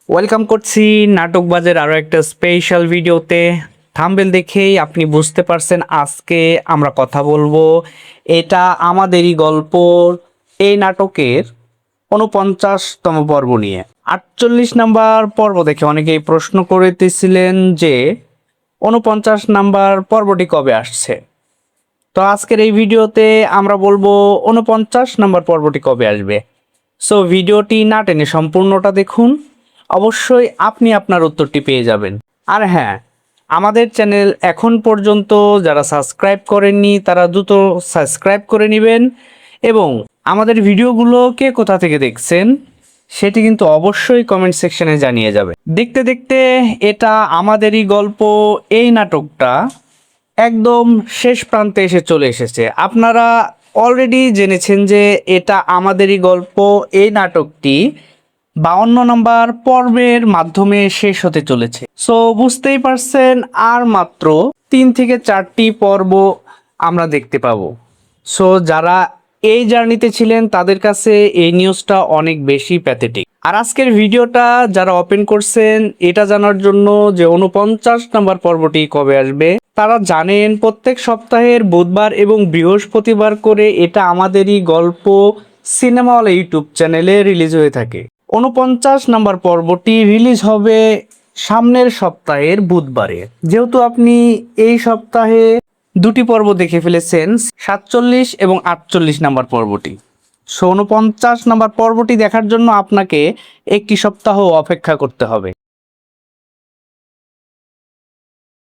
Welcome করছি নাটকবাজের আরও একটা স্পেশাল ভিডিওতে। থাম্বনেল দেখেই আপনি বুঝতে পারছেন আজকে আমরা কথা বলবো এটা আমাদেরই গল্প এই নাটকের ৪৯তম পর্ব নিয়ে। ৪৮ নাম্বার পর্ব দেখে অনেকেই প্রশ্ন করতেছিলেন যে ৪৯ নাম্বার পর্বটি কবে আসছে। তো আজকের এই ভিডিওতে আমরা বলবো ৪৯ নাম্বার পর্বটি কবে আসবে। সো ভিডিওটি না টেনে সম্পূর্ণটা দেখুন, অবশ্যই আপনি আপনার উত্তরটি পেয়ে যাবেন। আর হ্যাঁ, আমাদের চ্যানেল এখন পর্যন্ত যারা সাবস্ক্রাইব করেননি তারা দ্রুত সাবস্ক্রাইব করে নেবেন এবং আমাদের ভিডিওগুলো কে কোথা থেকে দেখছেন সেটি কিন্তু অবশ্যই কমেন্ট সেকশনে জানিয়ে যাবে। দেখতে দেখতে এটা আমাদেরই গল্প এই নাটকটা একদম শেষ প্রান্তে এসে চলে এসেছে। আপনারা অলরেডি জেনেছেন যে এটা আমাদেরই গল্প এই নাটকটি ৫২ নম্বর পর্বের মাধ্যমে শেষ হতে চলেছে। সো বুঝতেই পারছেন আর মাত্র ৩ থেকে ৪টি পর্ব আমরা দেখতে পাবো। সো যারা এই জার্নিতে ছিলেন তাদের কাছে এই নিউজটা অনেক বেশি প্যাথেটিক। আর আজকের ভিডিওটা যারা ওপেন করছেন এটা জানার জন্য যে ৪৯ নম্বর পর্বটি কবে আসবে, তারা জানেন প্রত্যেক সপ্তাহের বুধবার এবং বৃহস্পতিবার করে এটা আমাদেরই গল্প সিনেমা হল ইউটিউব চ্যানেলে রিলিজ হয়ে থাকে। ৪৯ নম্বর পর্বটি রিলিজ হবে সামনের সপ্তাহের বুধবারে। যেহেতু আপনি এই সপ্তাহে দুটি পর্ব দেখে ফেলেছেন, ৪৭ এবং ৪৮ নম্বর পর্বটি, ৪৯ নম্বর পর্বটি দেখার জন্য আপনাকে একটি সপ্তাহ অপেক্ষা করতে হবে।